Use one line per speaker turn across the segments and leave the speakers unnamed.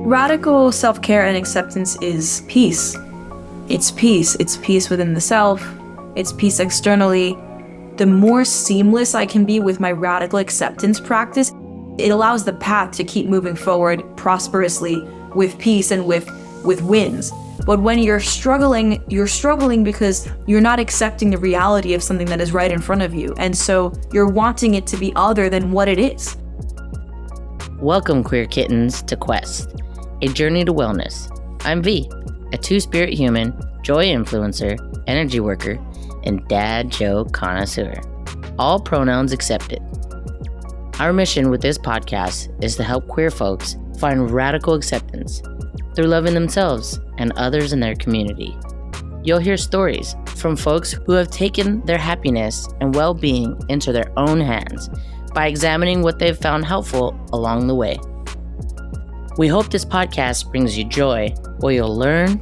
Radical self-care and acceptance is peace. It's peace. It's peace within the self. It's peace externally. The more seamless I can be with my radical acceptance practice, it allows the path to keep moving forward prosperously with peace and with wins. But when you're struggling because you're not accepting the reality of something that is right in front of you. And so you're wanting it to be other than what it is.
Welcome, queer kittens, to Quest, a journey to wellness. I'm V, a two-spirit human, joy influencer, energy worker, and dad joke connoisseur. All pronouns accepted. Our mission with this podcast is to help queer folks find radical acceptance through loving themselves and others in their community. You'll hear stories from folks who have taken their happiness and well-being into their own hands by examining what they've found helpful along the way. We hope this podcast brings you joy where you'll learn,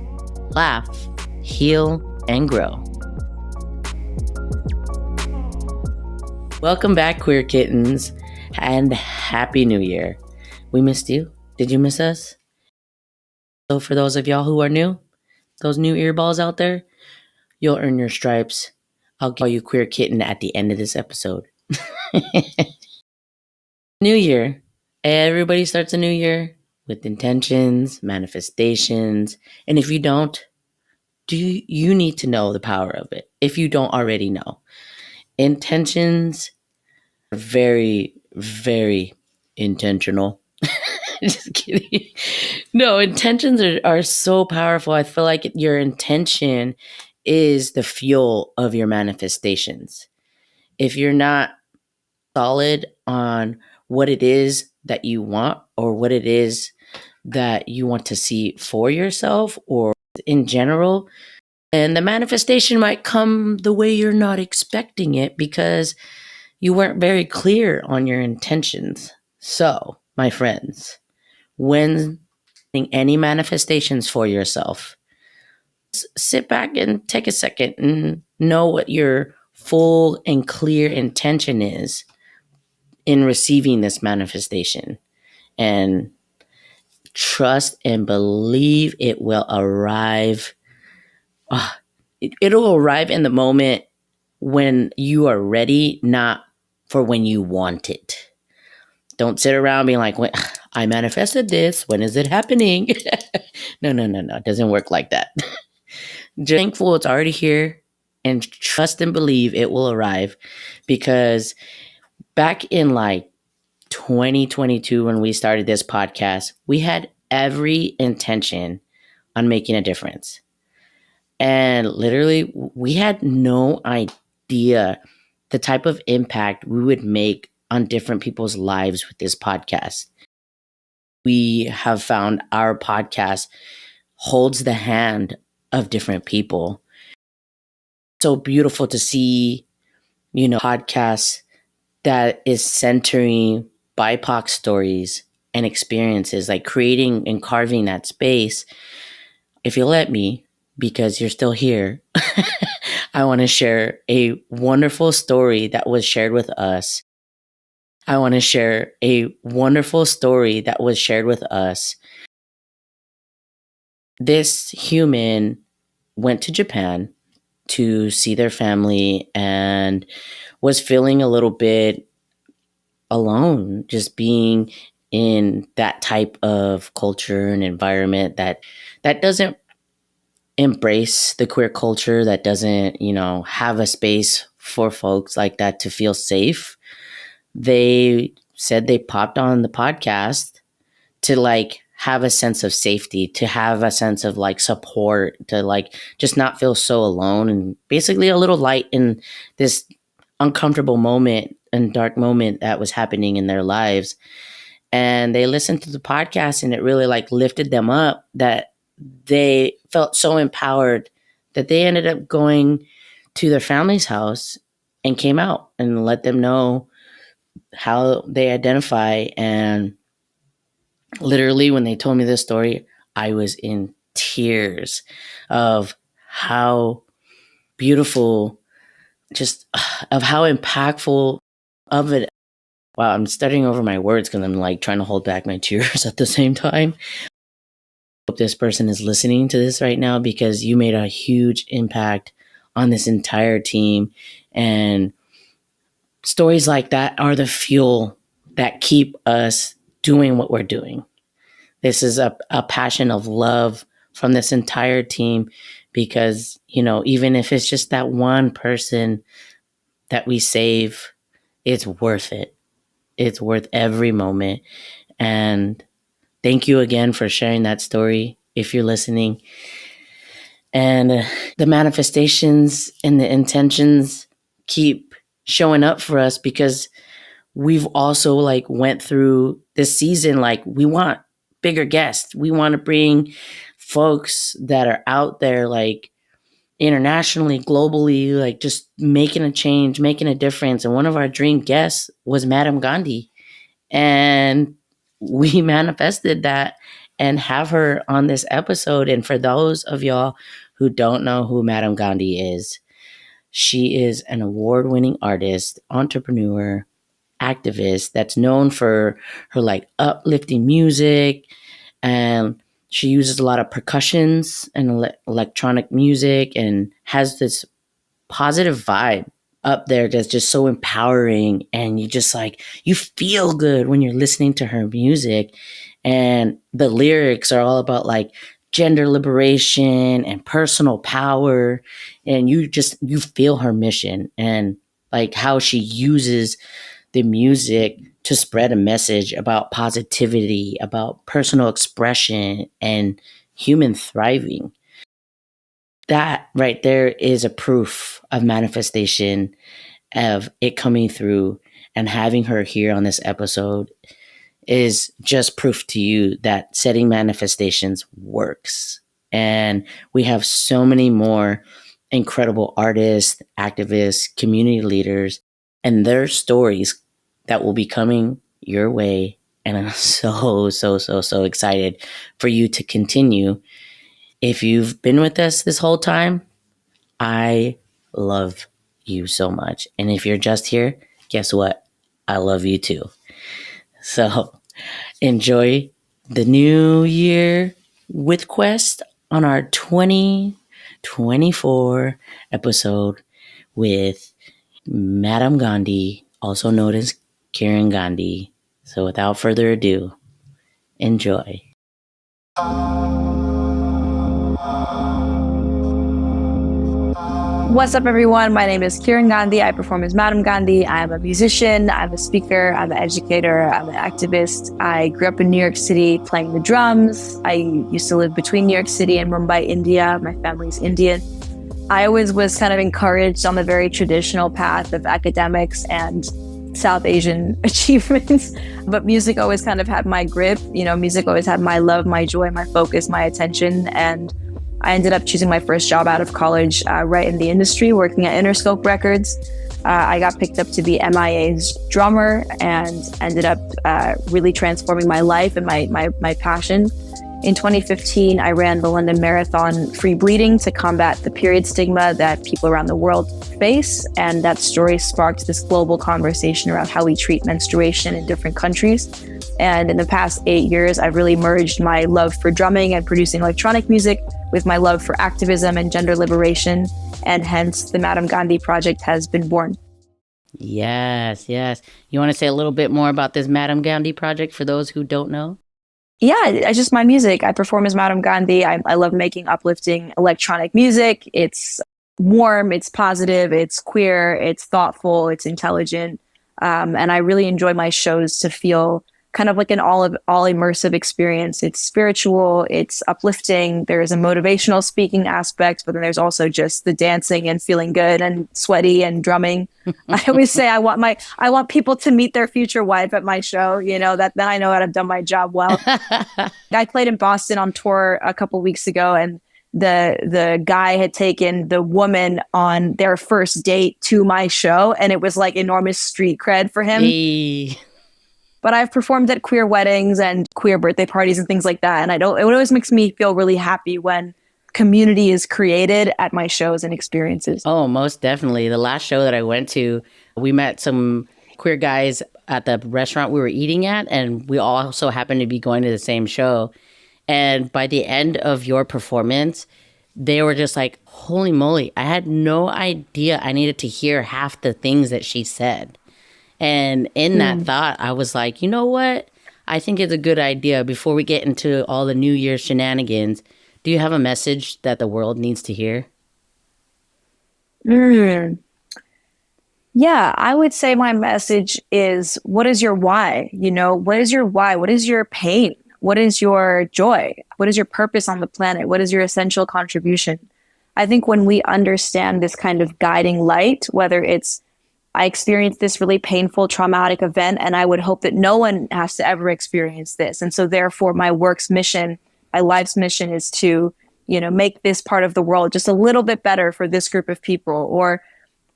laugh, heal, and grow. Welcome back, queer kittens, and Happy New Year. We missed you. Did you miss us? So for those of y'all who are new, those new earballs out there, you'll earn your stripes. I'll call you queer kitten at the end of this episode. New year. Everybody starts a new year with intentions, manifestations, and if you don't, you need to know the power of it if you don't already know. Intentions are very, very intentional. Just kidding. No, intentions are so powerful. I feel like your intention is the fuel of your manifestations. If you're not solid on what it is that you want or what it is that you want to see for yourself or in general, and the manifestation might come the way you're not expecting it because you weren't very clear on your intentions. So, my friends, when any manifestations for yourself, sit back and take a second and know what your full and clear intention is in receiving this manifestation, and trust and believe it will arrive. It'll arrive in the moment when you are ready, not for when you want it. Don't sit around being like, I manifested this. When is it happening? No. It doesn't work like that. Just thankful it's already here and trust and believe it will arrive, because back in like 2022, when we started this podcast, we had every intention on making a difference. And literally, we had no idea the type of impact we would make on different people's lives with this podcast. We have found our podcast holds the hand of different people. So beautiful to see, podcasts that is centering BIPOC stories and experiences, like creating and carving that space. If you let me, because you're still here, I want to share a wonderful story that was shared with us. This human went to Japan to see their family and was feeling a little bit alone, just being in that type of culture and environment that doesn't embrace the queer culture, that doesn't, have a space for folks like that to feel safe. They said they popped on the podcast to have a sense of safety, to have a sense of support, to just not feel so alone, and basically a little light in this uncomfortable moment and dark moment that was happening in their lives. And they listened to the podcast, and it really lifted them up, that they felt so empowered that they ended up going to their family's house and came out and let them know how they identify. And literally, when they told me this story, I was in tears of how beautiful, just of how impactful of it. Wow, I'm stuttering over my words because I'm trying to hold back my tears at the same time. Hope this person is listening to this right now, because you made a huge impact on this entire team. And stories like that are the fuel that keep us doing what we're doing. This is a passion of love from this entire team, because, even if it's just that one person that we save, it's worth it. It's worth every moment. And thank you again for sharing that story, if you're listening. And the manifestations and the intentions keep showing up for us, because we've also went through this season. We want bigger guests. We want to bring folks that are out there, internationally, globally, just making a change, making a difference. And one of our dream guests was Madame Gandhi. And we manifested that and have her on this episode. And for those of y'all who don't know who Madame Gandhi is, she is an award-winning artist, entrepreneur, activist that's known for her uplifting music, and she uses a lot of percussions and electronic music, and has this positive vibe up there that's just so empowering. And you just you feel good when you're listening to her music. And the lyrics are all about gender liberation and personal power. And you feel her mission, and how she uses the music to spread a message about positivity, about personal expression, and human thriving. That right there is a proof of manifestation, of it coming through. And having her here on this episode is just proof to you that setting manifestations works. And we have so many more incredible artists, activists, community leaders, and their stories that will be coming your way. And I'm so excited for you to continue. If you've been with us this whole time, I love you so much. And if you're just here, guess what? I love you too. So enjoy the new year with Quest on our 2024 episode with Madame Gandhi, also known as Karen Gandhi. So without further ado, enjoy.
What's up, everyone? My name is Karen Gandhi. I perform as Madame Gandhi. I'm a musician, I'm a speaker, I'm an educator, I'm an activist. I grew up in New York City playing the drums. I used to live between New York City and Mumbai, India. My family's Indian. I always was kind of encouraged on the very traditional path of academics and South Asian achievements, but music always kind of had my grip. Music always had my love, my joy, my focus, my attention. And I ended up choosing my first job out of college right in the industry, working at Interscope Records. I got picked up to be MIA's drummer and ended up really transforming my life and my passion. In 2015, I ran the London Marathon free bleeding to combat the period stigma that people around the world face. And that story sparked this global conversation around how we treat menstruation in different countries. And in the past 8 years, I've really merged my love for drumming and producing electronic music with my love for activism and gender liberation. And hence, the Madame Gandhi project has been born.
Yes. You want to say a little bit more about this Madame Gandhi project for those who don't know?
Yeah, it's just my music. I perform as Madame Gandhi. I love making uplifting electronic music. It's warm, it's positive, it's queer, it's thoughtful, it's intelligent. And I really enjoy my shows to feel kind of like an all immersive experience. It's spiritual, it's uplifting. There's a motivational speaking aspect, but then there's also just the dancing and feeling good and sweaty and drumming. I always say I want people to meet their future wife at my show, that then I know that I've done my job well. I played in Boston on tour a couple weeks ago, and the guy had taken the woman on their first date to my show, and it was like enormous street cred for him.
Hey.
But I've performed at queer weddings and queer birthday parties and things like that. And it always makes me feel really happy when community is created at my shows and experiences.
Oh, most definitely. The last show that I went to, we met some queer guys at the restaurant we were eating at, and we also happened to be going to the same show. And by the end of your performance, they were just like, holy moly, I had no idea I needed to hear half the things that she said. And in that thought, I was like, you know what? I think it's a good idea before we get into all the New Year shenanigans. Do you have a message that the world needs to hear?
Mm. Yeah, I would say my message is what is your why? What is your why? What is your pain? What is your joy? What is your purpose on the planet? What is your essential contribution? I think when we understand this kind of guiding light, whether it's I experienced this really painful, traumatic event, and I would hope that no one has to ever experience this. And so therefore my work's mission, my life's mission is to, make this part of the world just a little bit better for this group of people. Or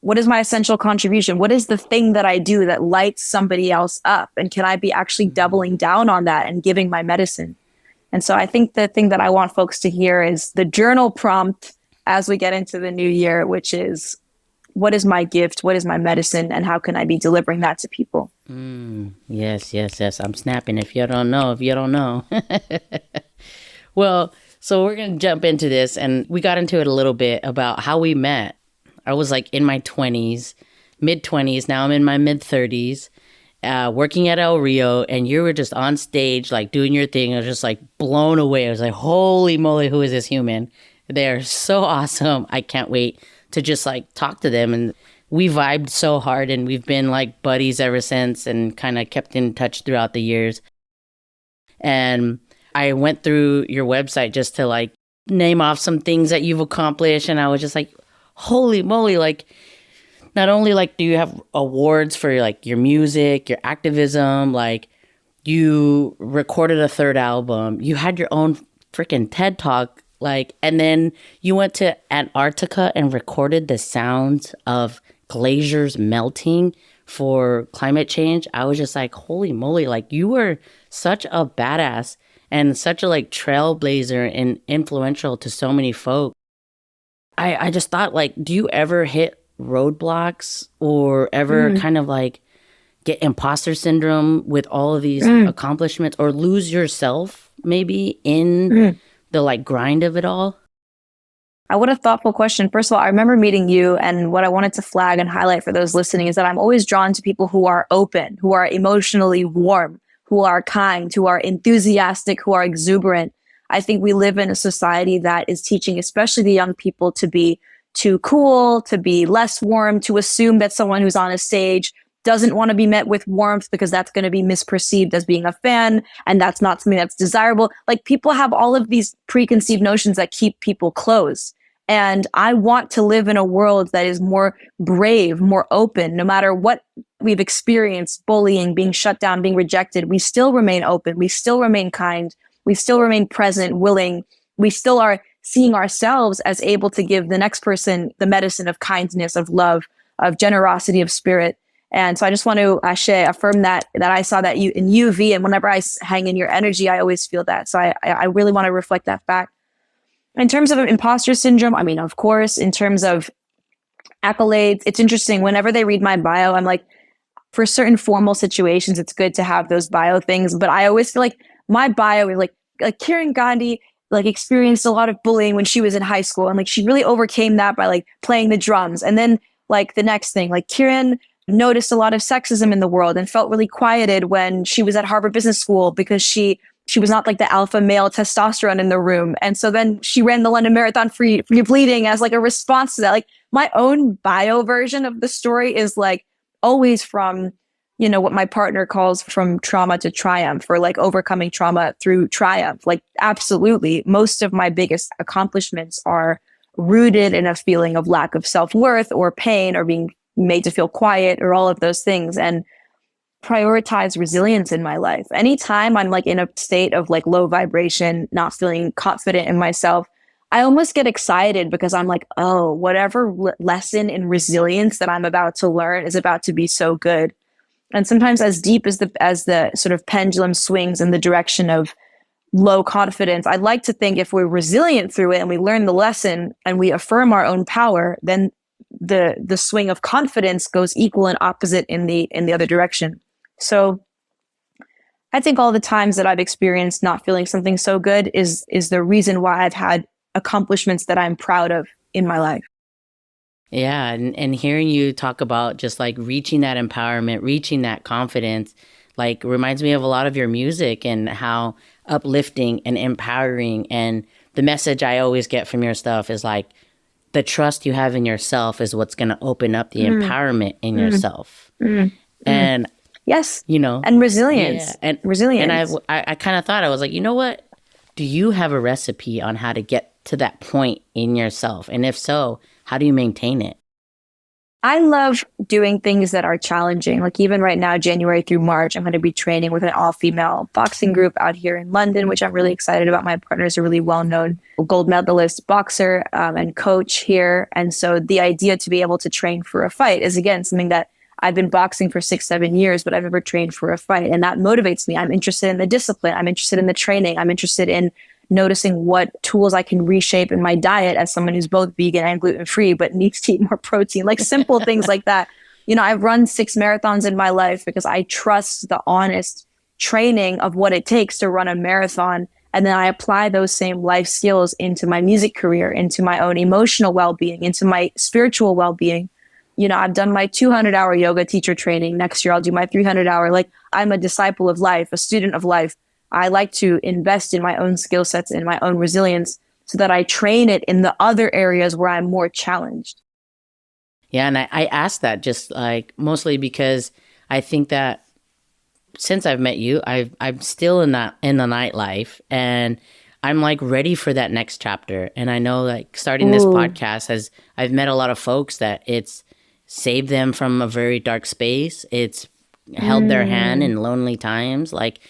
what is my essential contribution? What is the thing that I do that lights somebody else up? And can I be actually doubling down on that and giving my medicine? And so I think the thing that I want folks to hear is the journal prompt as we get into the new year, which is what is my gift? What is my medicine? And how can I be delivering that to people?
Yes, yes, yes. I'm snapping if you don't know, if you don't know. Well, so we're going to jump into this. And we got into it a little bit about how we met. I was like in my 20s, mid 20s. Now I'm in my mid 30s, working at El Rio. And you were just on stage, like doing your thing. I was just like blown away. I was like, holy moly, who is this human? They're so awesome. I can't wait to just like talk to them. And we vibed so hard and we've been like buddies ever since and kind of kept in touch throughout the years. And I went through your website just to like name off some things that you've accomplished. And I was just like, holy moly, like not only like do you have awards for like your music, your activism, like you recorded a third album, you had your own freaking TED Talk. Like, and then you went to Antarctica and recorded the sounds of glaciers melting for climate change. I was just like, holy moly, like you were such a badass and such a like trailblazer and influential to so many folk. I just thought like, do you ever hit roadblocks or ever kind of like get imposter syndrome with all of these accomplishments or lose yourself maybe in the like grind of it all?
What a thoughtful question. First of all, I remember meeting you, and what I wanted to flag and highlight for those listening is that I'm always drawn to people who are open, who are emotionally warm, who are kind, who are enthusiastic, who are exuberant. I think we live in a society that is teaching, especially the young people, to be too cool, to be less warm, to assume that someone who's on a stage doesn't want to be met with warmth because that's going to be misperceived as being a fan, and that's not something that's desirable. Like people have all of these preconceived notions that keep people closed. And I want to live in a world that is more brave, more open. No matter what we've experienced, bullying, being shut down, being rejected, we still remain open. We still remain kind. We still remain present, willing. We still are seeing ourselves as able to give the next person the medicine of kindness, of love, of generosity of spirit. And so I just want to, Ashe, affirm that I saw that you in UV, and whenever hang in your energy, I always feel that. So I really want to reflect that back. In terms of imposter syndrome, I mean, of course, in terms of accolades, it's interesting. Whenever they read my bio, I'm like, for certain formal situations, it's good to have those bio things. But I always feel like my bio is like Kieran Gandhi, like experienced a lot of bullying when she was in high school. And like, she really overcame that by like playing the drums. And then like the next thing, like Kieran noticed a lot of sexism in the world and felt really quieted when she was at Harvard Business School because she was not like the alpha male testosterone in the room. And so then she ran the London Marathon free bleeding as like a response to that. Like my own bio version of the story is like always from, what my partner calls from trauma to triumph, or like overcoming trauma through triumph. Like absolutely. Most of my biggest accomplishments are rooted in a feeling of lack of self-worth or pain or being made to feel quiet or all of those things. And prioritize resilience in my life. Anytime I'm like in a state of like low vibration, not feeling confident in myself, I almost get excited because I'm like, oh, whatever lesson in resilience that I'm about to learn is about to be so good. And sometimes as deep as the sort of pendulum swings in the direction of low confidence, I'd like to think if we're resilient through it and we learn the lesson and we affirm our own power, then the swing of confidence goes equal and opposite in the other direction. So I think all the times that I've experienced not feeling something so good is the reason why I've had accomplishments that I'm proud of in my life.
Yeah, and hearing you talk about just like reaching that empowerment, reaching that confidence, like reminds me of a lot of your music and how uplifting and empowering. And the message I always get from your stuff is like the trust you have in yourself is what's going to open up the empowerment in yourself. And
Yes.
you know,
And resilience.
yeah, and
Resilience.
I kind of thought, I was like, you know what? Do you have a recipe on how to get to that point in yourself? And if so, how do you maintain it?
I love doing things that are challenging. Like even right now, January through March, I'm going to be training with an all-female boxing group out here in London, which I'm really excited about. My partner is a really well-known gold medalist boxer and coach here. And so the idea to be able to train for a fight is, again, something that I've been boxing for 6-7 years, but I've never trained for a fight. And that motivates me. I'm interested in the discipline. I'm interested in the training. I'm interested in noticing what tools I can reshape in my diet as someone who's both vegan and gluten-free, but needs to eat more protein, like simple things like that. You know, I've run 6 marathons in my life because I trust the honest training of what it takes to run a marathon. And then I apply those same life skills into my music career, into my own emotional well-being, into my spiritual well-being. You know, I've done my 200-hour yoga teacher training. Next year, I'll do my 300-hour. Like, I'm a disciple of life, a student of life. I like to invest in my own skill sets and my own resilience so that I train it in the other areas where I'm more challenged.
Yeah, and I asked that just like mostly because I think that since I've met you, I'm still in the nightlife, and I'm like ready for that next chapter. And I know like starting this podcast I've met a lot of folks that it's saved them from a very dark space. It's held their hand in lonely times. Like,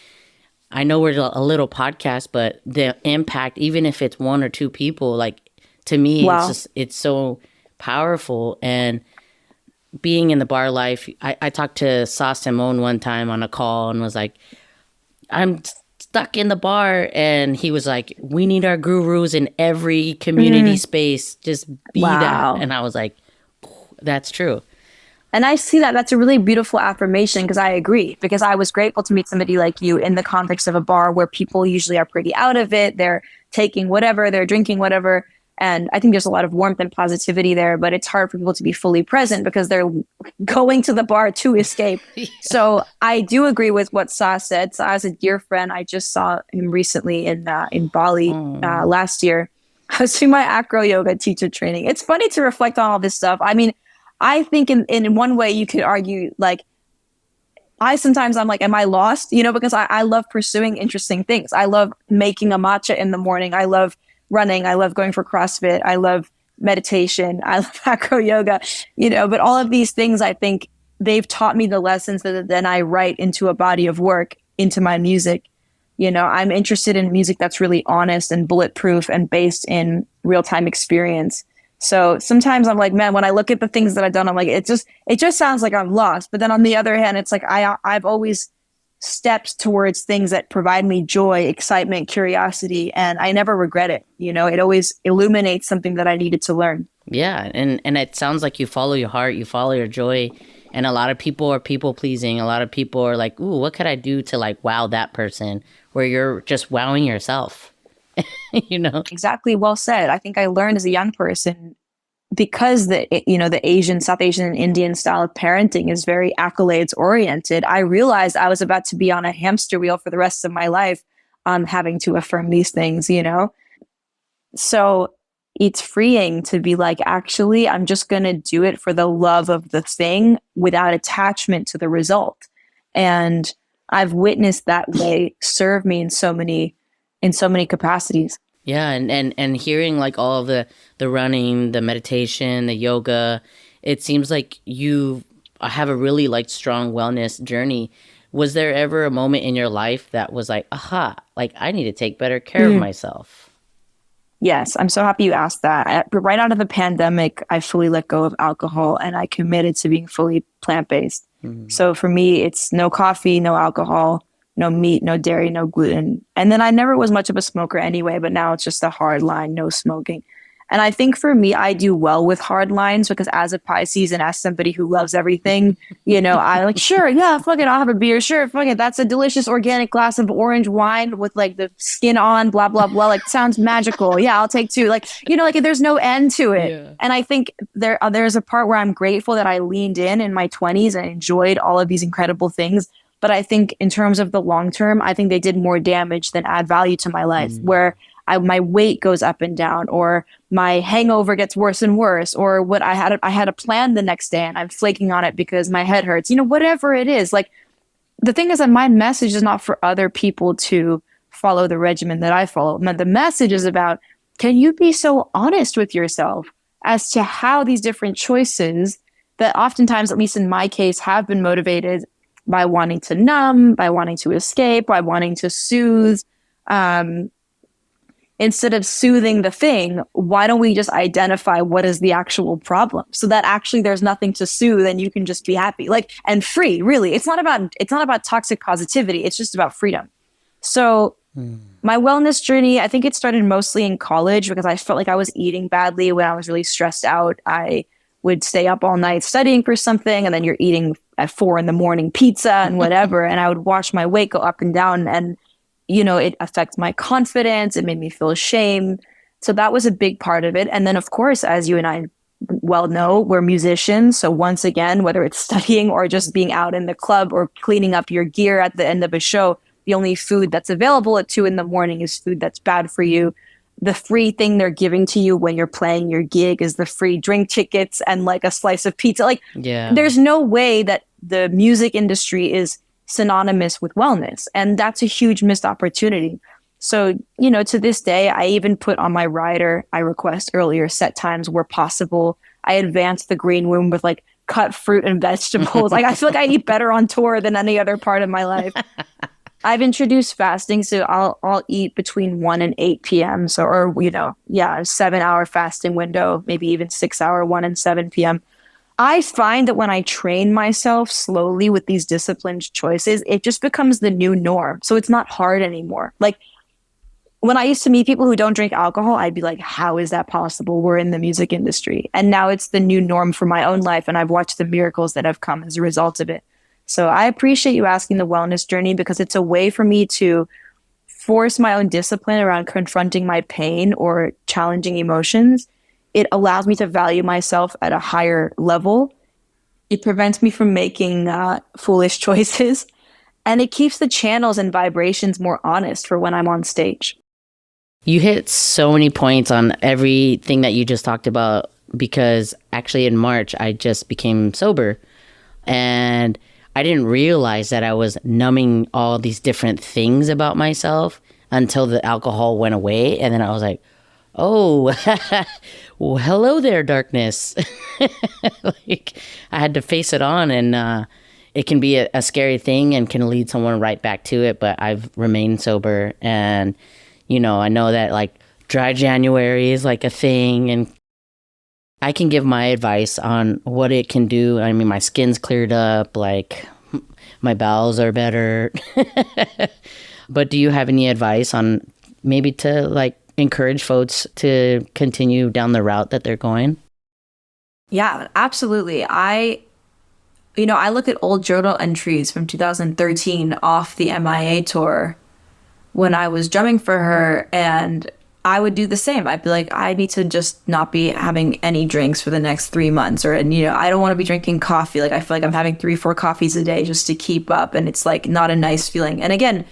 I know we're a little podcast, but the impact, even if it's 1 or 2 people, like to me, it's so powerful. And being in the bar life, I talked to Sa Simone one time on a call and was like, I'm stuck in the bar. And he was like, we need our gurus in every community space. Just be that. And I was like, that's true.
And I see that that's a really beautiful affirmation because I agree, because I was grateful to meet somebody like you in the context of a bar where people usually are pretty out of it. They're taking whatever, they're drinking whatever. And I think there's a lot of warmth and positivity there, but it's hard for people to be fully present because they're going to the bar to escape. Yeah. So I do agree with what Sa said. Sa is a dear friend. I just saw him recently in Bali last year. I was doing my acro yoga teacher training. It's funny to reflect on all this stuff. I mean, I think in one way you could argue, like, I'm like, am I lost? You know, because I love pursuing interesting things. I love making a matcha in the morning. I love running. I love going for CrossFit. I love meditation. I love acro yoga, you know, but all of these things, I think they've taught me the lessons that then I write into a body of work, into my music. You know, I'm interested in music that's really honest and bulletproof and based in real-time experience. So sometimes I'm like, man, when I look at the things that I've done, I'm like, it just sounds like I'm lost. But then on the other hand, it's like I've always stepped towards things that provide me joy, excitement, curiosity, and I never regret it. You know, it always illuminates something that I needed to learn.
Yeah, and it sounds like you follow your heart, you follow your joy, and a lot of people are people pleasing. A lot of people are like, ooh, what could I do to like wow that person? Where you're just wowing yourself. You know,
exactly. Well said. I think I learned as a young person, because the South Asian and Indian style of parenting is very accolades oriented. I realized I was about to be on a hamster wheel for the rest of my life, having to affirm these things, you know? So it's freeing to be like, actually, I'm just going to do it for the love of the thing without attachment to the result. And I've witnessed that way serve me in so many capacities.
Yeah, and hearing like all of the running, the meditation, the yoga, it seems like you have a really like strong wellness journey. Was there ever a moment in your life that was like, aha, like I need to take better care of myself?
Yes, I'm so happy you asked that. Right out of the pandemic, I fully let go of alcohol and I committed to being fully plant-based. So for me, it's no coffee, no alcohol, no meat, no dairy, no gluten. And then I never was much of a smoker anyway, but now it's just a hard line, no smoking. And I think for me, I do well with hard lines because as a Pisces and as somebody who loves everything, I like, sure, yeah, fuck it, I'll have a beer. Sure, fuck it, that's a delicious organic glass of orange wine with like the skin on, blah, blah, blah. Like, sounds magical. Yeah, I'll take two. Like, like there's no end to it.
Yeah.
And I think there's a part where I'm grateful that I leaned in my 20s and enjoyed all of these incredible things. But I think in terms of the long term, I think they did more damage than add value to my life, where my weight goes up and down, or my hangover gets worse and worse, or what I had a plan the next day and I'm flaking on it because my head hurts, whatever it is. Like, the thing is that my message is not for other people to follow the regimen that I follow. The message is about, can you be so honest with yourself as to how these different choices that oftentimes, at least in my case, have been motivated by wanting to numb, by wanting to escape, by wanting to soothe, instead of soothing the thing, why don't we just identify what is the actual problem so that actually there's nothing to soothe and you can just be happy, like, and free, really. It's not about toxic positivity. It's just about freedom. So my wellness journey, I think it started mostly in college because I felt like I was eating badly when I was really stressed out. I would stay up all night studying for something, and then you're eating at 4 a.m. pizza and whatever. And I would watch my weight go up and down, and it affects my confidence. It made me feel shame. So that was a big part of it. And then, of course, as you and I well know, we're musicians. So once again, whether it's studying or just being out in the club or cleaning up your gear at the end of a show, the only food that's available at 2 a.m. is food that's bad for you. The free thing they're giving to you when you're playing your gig is the free drink tickets and like a slice of pizza. Like, there's no way that the music industry is synonymous with wellness. And that's a huge missed opportunity. So, to this day, I even put on my rider, I request earlier set times where possible. I advance the green room with like cut fruit and vegetables. Like, I feel like I eat better on tour than any other part of my life. I've introduced fasting, so I'll eat between 1 and 8 p.m. So, or, a 7-hour fasting window, maybe even 6-hour, 1 and 7 p.m. I find that when I train myself slowly with these disciplined choices, it just becomes the new norm. So it's not hard anymore. Like, when I used to meet people who don't drink alcohol, I'd be like, how is that possible? We're in the music industry. And now it's the new norm for my own life. And I've watched the miracles that have come as a result of it. So I appreciate you asking the wellness journey because it's a way for me to force my own discipline around confronting my pain or challenging emotions. It allows me to value myself at a higher level. It prevents me from making foolish choices. And it keeps the channels and vibrations more honest for when I'm on stage.
You hit so many points on everything that you just talked about because actually in March, I just became sober. And I didn't realize that I was numbing all these different things about myself until the alcohol went away. And then I was like, oh, well, hello there, darkness. Like, I had to face it on, and it can be a scary thing and can lead someone right back to it. But I've remained sober, and, I know that like dry January is like a thing, and I can give my advice on what it can do. I mean, my skin's cleared up, like my bowels are better. But do you have any advice on maybe to like encourage folks to continue down the route that they're going?
Yeah, absolutely. I look at old journal entries from 2013 off the MIA tour when I was drumming for her, and I would do the same. I'd be like, I need to just not be having any drinks for the next 3 months. I don't want to be drinking coffee. Like, I feel like I'm having 3-4 coffees a day just to keep up. And it's like not a nice feeling. And again,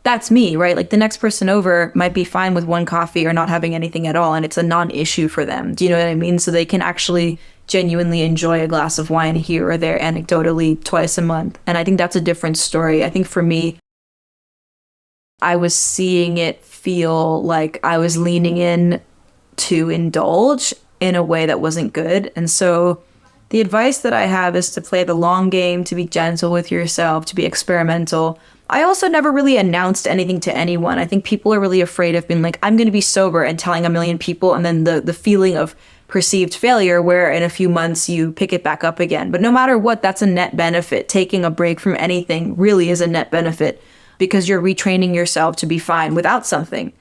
that's me, right? Like, the next person over might be fine with 1 coffee or not having anything at all. And it's a non-issue for them. Do you know what I mean? So they can actually genuinely enjoy a glass of wine here or there anecdotally twice a month. And I think that's a different story. I think for me, I was seeing it feel like I was leaning in to indulge in a way that wasn't good. And so the advice that I have is to play the long game, to be gentle with yourself, to be experimental. I also never really announced anything to anyone. I think people are really afraid of being like, I'm going to be sober and telling a million people, and then the feeling of perceived failure where in a few months you pick it back up again. But no matter what, that's a net benefit. Taking a break from anything really is a net benefit, because you're retraining yourself to be fine without something.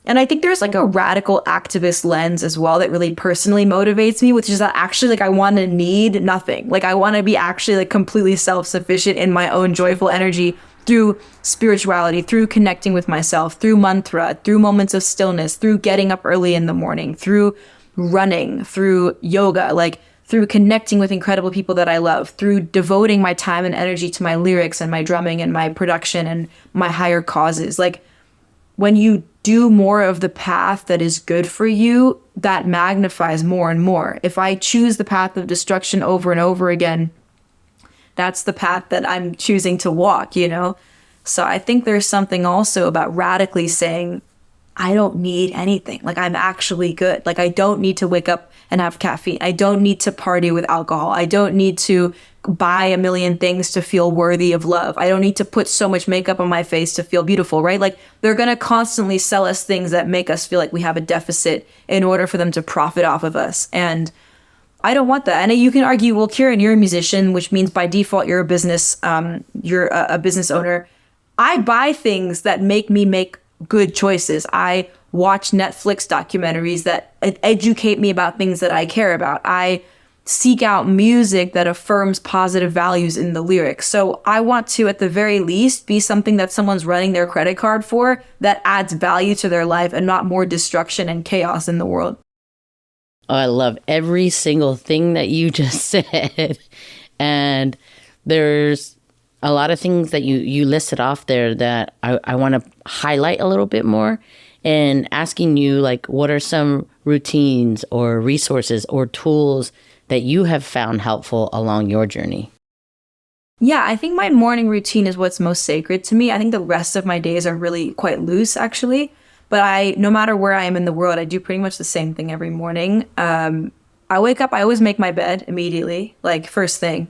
And I think there's like a radical activist lens as well that really personally motivates me, which is that actually like I want to need nothing. Like I want to be actually like completely self-sufficient in my own joyful energy through spirituality, through connecting with myself, through mantra, through moments of stillness, through getting up early in the morning, through running, through yoga, like through connecting with incredible people that I love, through devoting my time and energy to my lyrics and my drumming and my production and my higher causes. Like when you do more of the path that is good for you, that magnifies more and more. If I choose the path of destruction over and over again, that's the path that I'm choosing to walk, you know? So I think there's something also about radically saying, I don't need anything. Like I'm actually good. Like I don't need to wake up and have caffeine. I don't need to party with alcohol. I don't need to buy a million things to feel worthy of love. I don't need to put so much makeup on my face to feel beautiful, right? Like they're going to constantly sell us things that make us feel like we have a deficit in order for them to profit off of us. And I don't want that. And you can argue, well, Kieran, you're a musician, which means by default you're a business, you're a business owner. I buy things that make me make good choices. I watch Netflix documentaries that educate me about things that I care about. I seek out music that affirms positive values in the lyrics. So I want to, at the very least, be something that someone's running their credit card for that adds value to their life and not more destruction and chaos in the world.
Oh, I love every single thing that you just said. And there's a lot of things that you listed off there that I want to highlight a little bit more, and asking you, like, what are some routines or resources or tools that you have found helpful along your journey?
Yeah, I think my morning routine is what's most sacred to me. I think the rest of my days are really quite loose, actually. But no matter where I am in the world, I do pretty much the same thing every morning. I wake up, I always make my bed immediately, like first thing.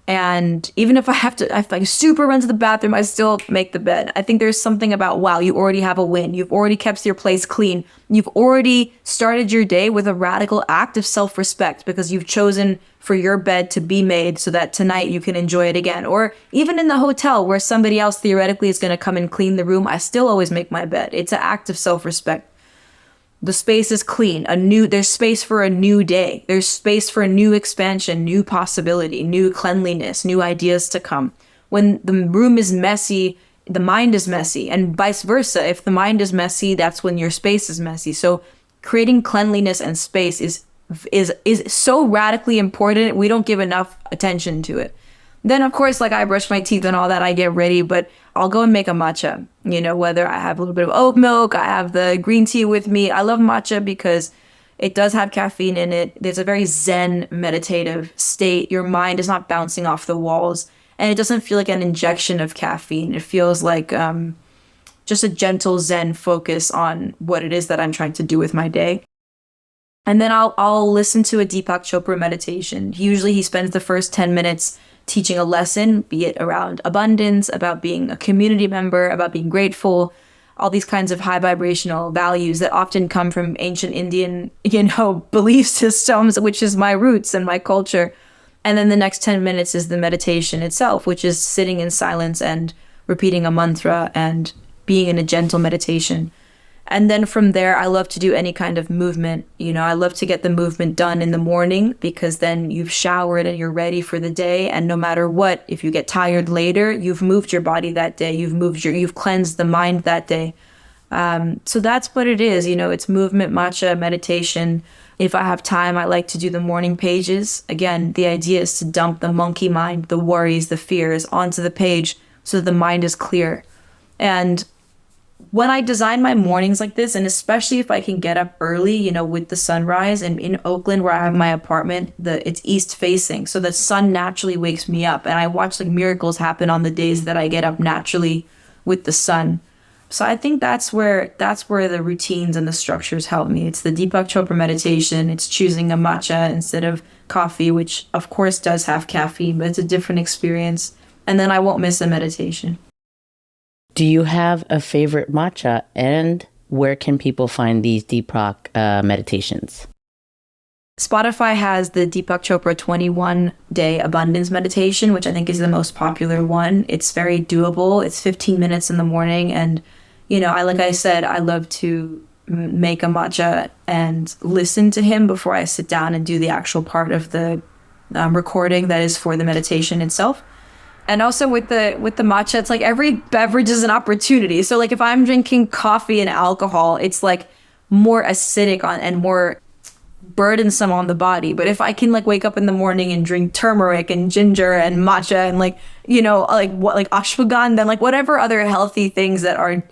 And even if if I super run to the bathroom, I still make the bed. I think there's something about, wow, you already have a win. You've already kept your place clean. You've already started your day with a radical act of self-respect because you've chosen for your bed to be made so that tonight you can enjoy it again. Or even in the hotel where somebody else theoretically is going to come and clean the room, I still always make my bed. It's an act of self-respect. The space is clean. There's space for a new day. There's space for a new expansion, new possibility, new cleanliness, new ideas to come. When the room is messy, the mind is messy, and vice versa. If the mind is messy, that's when your space is messy. So creating cleanliness and space is so radically important. We don't give enough attention to it. Then, of course, like I brush my teeth and all that, I get ready, but I'll go and make a matcha, whether I have a little bit of oat milk, I have the green tea with me. I love matcha because it does have caffeine in it. There's a very zen meditative state. Your mind is not bouncing off the walls, and it doesn't feel like an injection of caffeine. It feels like just a gentle zen focus on what it is that I'm trying to do with my day. And then I'll listen to a Deepak Chopra meditation. Usually he spends the first 10 minutes teaching a lesson, be it around abundance, about being a community member, about being grateful, all these kinds of high vibrational values that often come from ancient Indian, belief systems, which is my roots and my culture. And then the next 10 minutes is the meditation itself, which is sitting in silence and repeating a mantra and being in a gentle meditation. And then from there, I love to do any kind of movement. I love to get the movement done in the morning because then you've showered and you're ready for the day. And no matter what, if you get tired later, you've moved your body that day. You've cleansed the mind that day. So that's what it is. It's movement, matcha, meditation. If I have time, I like to do the morning pages. Again, the idea is to dump the monkey mind, the worries, the fears onto the page so the mind is clear. And when I design my mornings like this, and especially if I can get up early, with the sunrise, and in Oakland where I have my apartment, it's east facing. So the sun naturally wakes me up, and I watch like miracles happen on the days that I get up naturally with the sun. So I think that's where the routines and the structures help me. It's the Deepak Chopra meditation. It's choosing a matcha instead of coffee, which of course does have caffeine, but it's a different experience. And then I won't miss a meditation.
Do you have a favorite matcha, and where can people find these Deepak meditations?
Spotify has the Deepak Chopra 21-day abundance meditation, which I think is the most popular one. It's very doable. It's 15 minutes in the morning. And, like I said, I love to make a matcha and listen to him before I sit down and do the actual part of the recording that is for the meditation itself. And also with the matcha, it's like every beverage is an opportunity. So like if I'm drinking coffee and alcohol, it's like more acidic and more burdensome on the body. But if I can like wake up in the morning and drink turmeric and ginger and matcha and like, you know, like what, like ashwagandha, like whatever other healthy things that are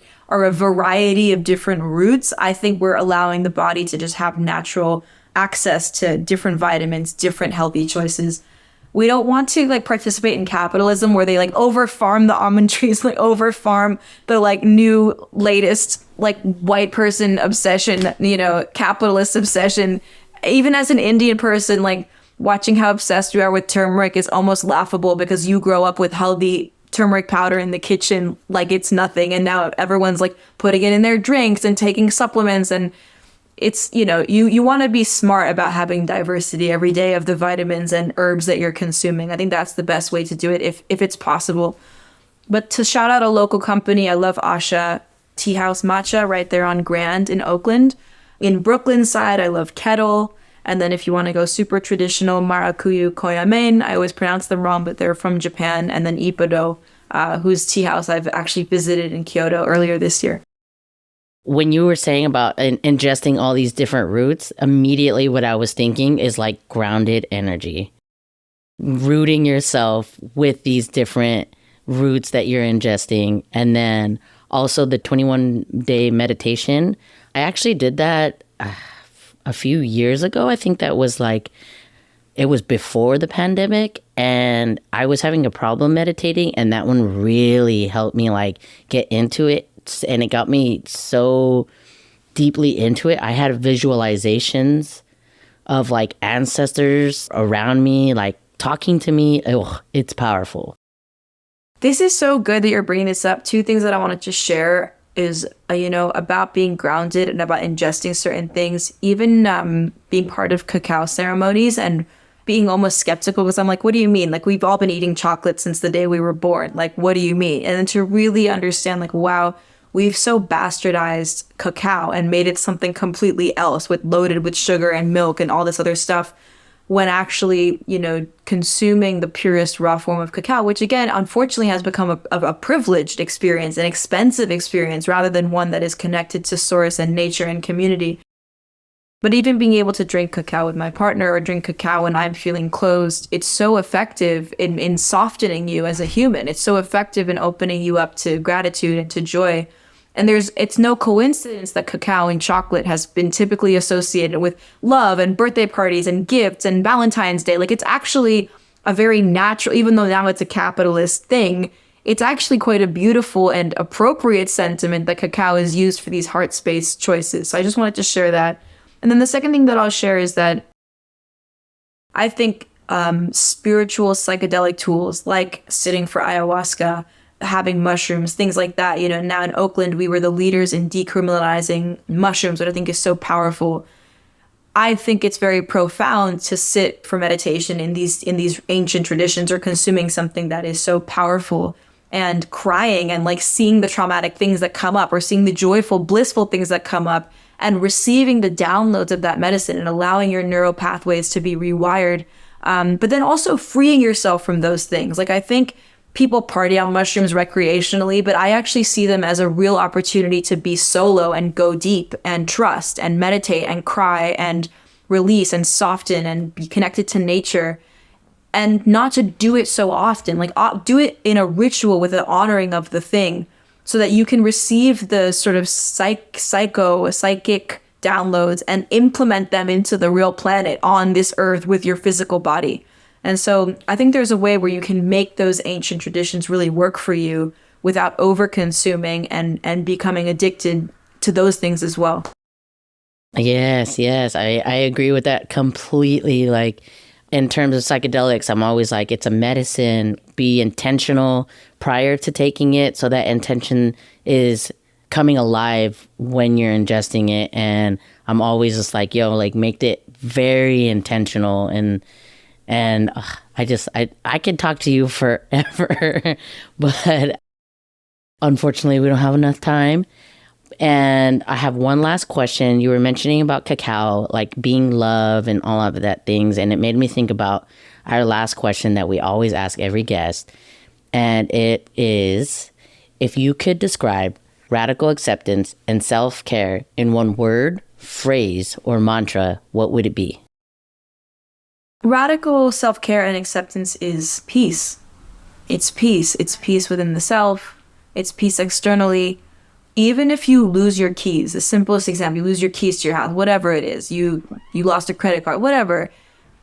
a variety of different roots, I think we're allowing the body to just have natural access to different vitamins, different healthy choices. We don't want to like participate in capitalism where they like over farm the almond trees, like over farm the like new latest like white person obsession, you know, capitalist obsession. Even as an Indian person, like watching how obsessed we are with turmeric is almost laughable because you grow up with healthy turmeric powder in the kitchen like it's nothing. And now everyone's like putting it in their drinks and taking supplements. And it's, you know, you want to be smart about having diversity every day of the vitamins and herbs that you're consuming. I think that's the best way to do it if it's possible. But to shout out a local company, I love Asha Tea House Matcha right there on Grand in Oakland. In Brooklyn side, I love Kettle. And then if you want to go super traditional, Maracuyu Koyamen, I always pronounce them wrong, but they're from Japan. And then Ippodo, whose tea house I've actually visited in Kyoto earlier this year.
When you were saying about ingesting all these different roots, immediately what I was thinking is like grounded energy. Rooting yourself with these different roots that you're ingesting. And then also the 21-day meditation. I actually did that a few years ago. I think that was like, it was before the pandemic, and I was having a problem meditating, and that one really helped me like get into it. And it got me so deeply into it. I had visualizations of like ancestors around me, like talking to me. Oh, it's powerful.
This is so good that you're bringing this up. Two things that I wanted to share is, you know, about being grounded and about ingesting certain things, even being part of cacao ceremonies and being almost skeptical because I'm like, what do you mean? Like, we've all been eating chocolate since the day we were born. Like, what do you mean? And then to really understand, like, wow, we've so bastardized cacao and made it something completely else loaded with sugar and milk and all this other stuff, when actually, you know, consuming the purest raw form of cacao, which again, unfortunately has become a privileged experience, an expensive experience, rather than one that is connected to source and nature and community. But even being able to drink cacao with my partner or drink cacao when I'm feeling closed, it's so effective in softening you as a human. It's so effective in opening you up to gratitude and to joy. And it's no coincidence that cacao and chocolate has been typically associated with love and birthday parties and gifts and Valentine's Day. Like, it's actually a very natural, even though now it's a capitalist thing, it's actually quite a beautiful and appropriate sentiment that cacao is used for these heart space choices. So I just wanted to share that. And then the second thing that I'll share is that I think spiritual psychedelic tools like sitting for ayahuasca, having mushrooms, things like that. You know, now in Oakland, we were the leaders in decriminalizing mushrooms, which I think is so powerful. I think it's very profound to sit for meditation in these ancient traditions or consuming something that is so powerful and crying and like seeing the traumatic things that come up or seeing the joyful, blissful things that come up and receiving the downloads of that medicine and allowing your neural pathways to be rewired. But then also freeing yourself from those things. Like, I think people party on mushrooms recreationally, but I actually see them as a real opportunity to be solo and go deep and trust and meditate and cry and release and soften and be connected to nature, and not to do it so often. Like, do it in a ritual with an honoring of the thing so that you can receive the sort of psychic downloads and implement them into the real planet on this earth with your physical body. And so I think there's a way where you can make those ancient traditions really work for you without over-consuming and becoming addicted to those things as well.
Yes, I agree with that completely. Like, in terms of psychedelics, I'm always like, it's a medicine. Be intentional prior to taking it, so that intention is coming alive when you're ingesting it. And I'm always just like, yo, like, make it very intentional. And I could talk to you forever, but unfortunately we don't have enough time. And I have one last question. You were mentioning about cacao, like being love and all of that things. And it made me think about our last question that we always ask every guest. And it is, if you could describe radical acceptance and self-care in one word, phrase, or mantra, what would it be?
Radical self-care and acceptance is peace. It's peace. It's peace within the self. It's peace externally. Even if you lose your keys, the simplest example, you lose your keys to your house, whatever it is, you lost a credit card, whatever.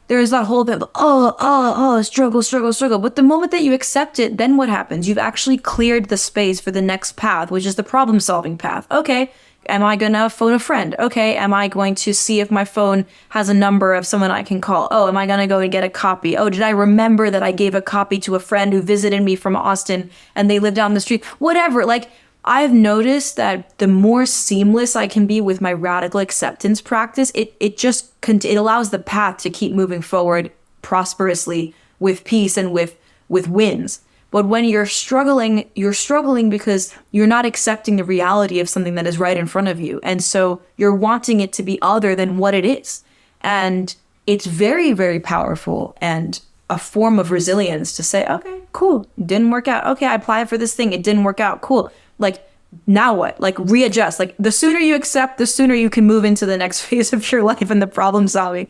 There is that whole bit of, struggle, struggle, struggle. But the moment that you accept it, then what happens? You've actually cleared the space for the next path, which is the problem-solving path. Okay, am I gonna phone a friend? Okay, am I going to see if my phone has a number of someone I can call? Oh, am I gonna go and get a copy? Oh, did I remember that I gave a copy to a friend who visited me from Austin and they live down the street? Whatever, like, I've noticed that the more seamless I can be with my radical acceptance practice, it allows the path to keep moving forward prosperously with peace and with wins. But when you're struggling because you're not accepting the reality of something that is right in front of you. And so you're wanting it to be other than what it is. And it's very, very powerful and a form of resilience to say, okay, cool, didn't work out. Okay, I applied for this thing, it didn't work out. Cool. Like, now what? Like, readjust. Like, the sooner you accept, the sooner you can move into the next phase of your life and the problem solving.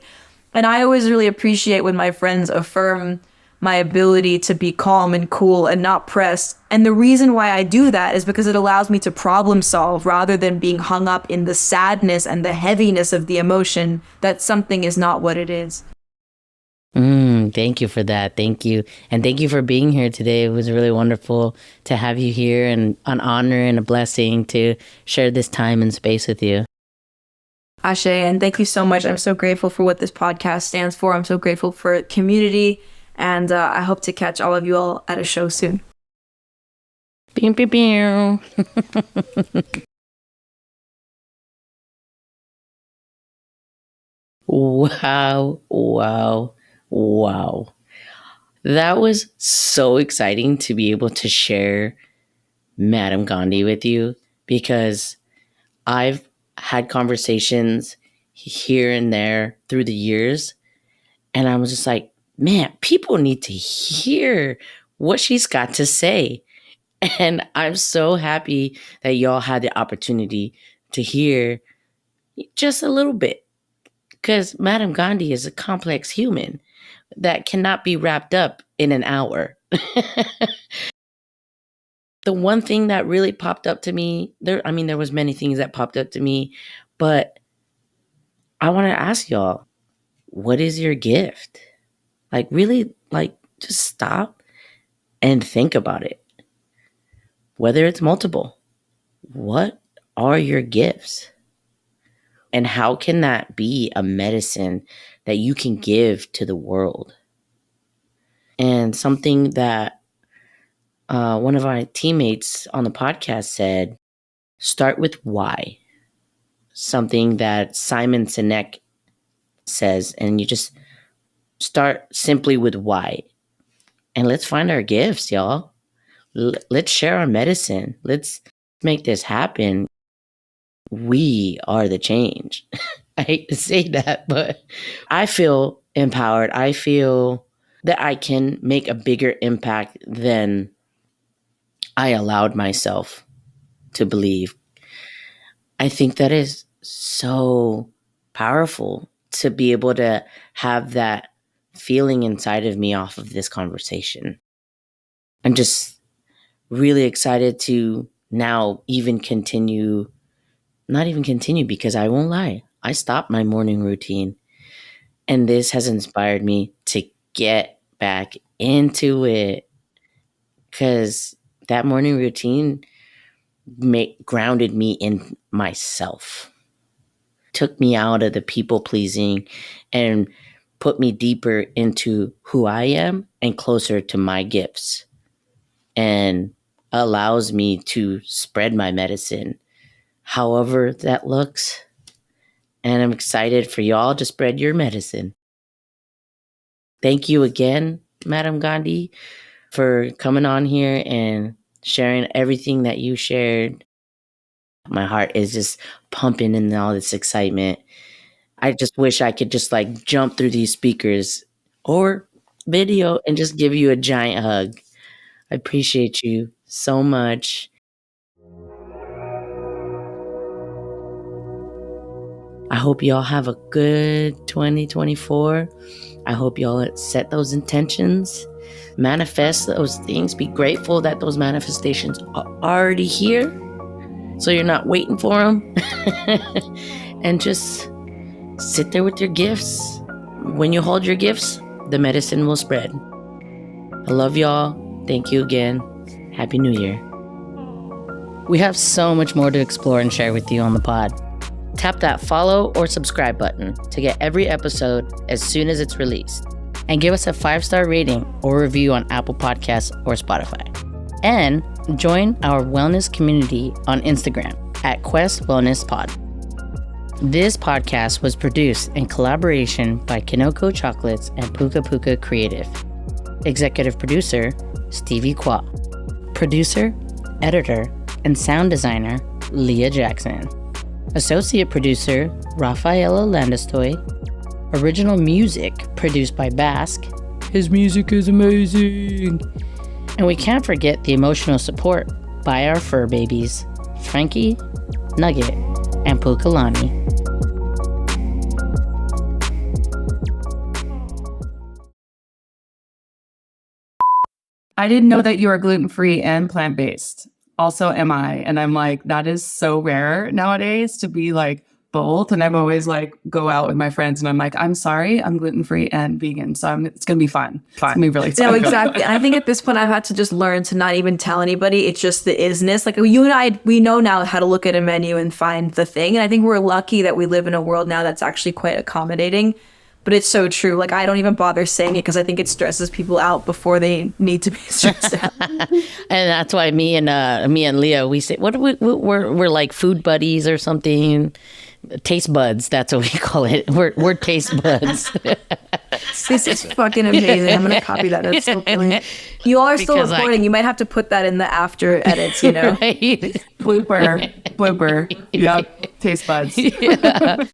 And I always really appreciate when my friends affirm my ability to be calm and cool and not pressed. And the reason why I do that is because it allows me to problem solve rather than being hung up in the sadness and the heaviness of the emotion that something is not what it is.
Thank you for that. Thank you. And thank you for being here today. It was really wonderful to have you here, and an honor and a blessing to share this time and space with you.
Ashe, and thank you so much. I'm so grateful for what this podcast stands for. I'm so grateful for community, and I hope to catch all of you all at a show soon.
Pew, pew, pew. Wow, wow, wow. That was so exciting to be able to share Madame Gandhi with you, because I've had conversations here and there through the years, and I was just like, man, people need to hear what she's got to say. And I'm so happy that y'all had the opportunity to hear just a little bit, because Madame Gandhi is a complex human that cannot be wrapped up in an hour. The one thing that really popped up to me, there was many things that popped up to me, but I want to ask y'all, what is your gift? Like, really, like, just stop and think about it. Whether it's multiple, what are your gifts? And how can that be a medicine that you can give to the world? And something that one of my teammates on the podcast said, start with why. Something that Simon Sinek says, and you just start simply with why. And let's find our gifts, y'all. Let's share our medicine. Let's make this happen. We are the change. I hate to say that, but I feel empowered. I feel that I can make a bigger impact than I allowed myself to believe. I think that is so powerful to be able to have that feeling inside of me off of this conversation. I'm just really excited to now not even continue, because I won't lie, I stopped my morning routine, and this has inspired me to get back into it, because that morning routine grounded me in myself, took me out of the people pleasing, and put me deeper into who I am and closer to my gifts, and allows me to spread my medicine however that looks. And I'm excited for y'all to spread your medicine. Thank you again, Madame Gandhi, for coming on here and sharing everything that you shared. My heart is just pumping in all this excitement. I just wish I could just like jump through these speakers or video and just give you a giant hug. I appreciate you so much. I hope y'all have a good 2024. I hope y'all set those intentions, manifest those things, be grateful that those manifestations are already here, so you're not waiting for them. And just sit there with your gifts. When you hold your gifts, the medicine will spread. I love y'all. Thank you again. Happy New Year. We have so much more to explore and share with you on the pod. Tap that follow or subscribe button to get every episode as soon as it's released. And give us a 5-star rating or review on Apple Podcasts or Spotify. And join our wellness community on Instagram at Quest Wellness Pod. This podcast was produced in collaboration by Kinoko Chocolates and Puka Puka Creative. Executive producer, Stevie Kwa. Producer, editor, and sound designer, Leah Jackson. Associate producer, Rafaela Landestoy. Original music produced by Basque. His music is amazing. And we can't forget the emotional support by our fur babies, Frankie, Nugget, and Pukalani.
I didn't know that you are gluten-free and plant-based. Also, am I? And I'm like, that is so rare nowadays to be like both. And I'm always like, go out with my friends and I'm like, I'm sorry, I'm gluten-free and vegan. So it's going to be fun. It's going to be really fun.
No, exactly. And I think at this point, I've had to just learn to not even tell anybody. It's just the isness. Like you and I, we know now how to look at a menu and find the thing. And I think we're lucky that we live in a world now that's actually quite accommodating. But it's so true. Like, I don't even bother saying it because I think it stresses people out before they need to be stressed out.
And that's why me and Leah, we say, we're like food buddies or something. Taste buds. That's what we call it. We're taste buds.
This is fucking amazing. I'm going to copy that. That's so brilliant. You all are still recording. You might have to put that in the after edits, you know?
Right? Blooper. Yep. Taste buds.
Yeah.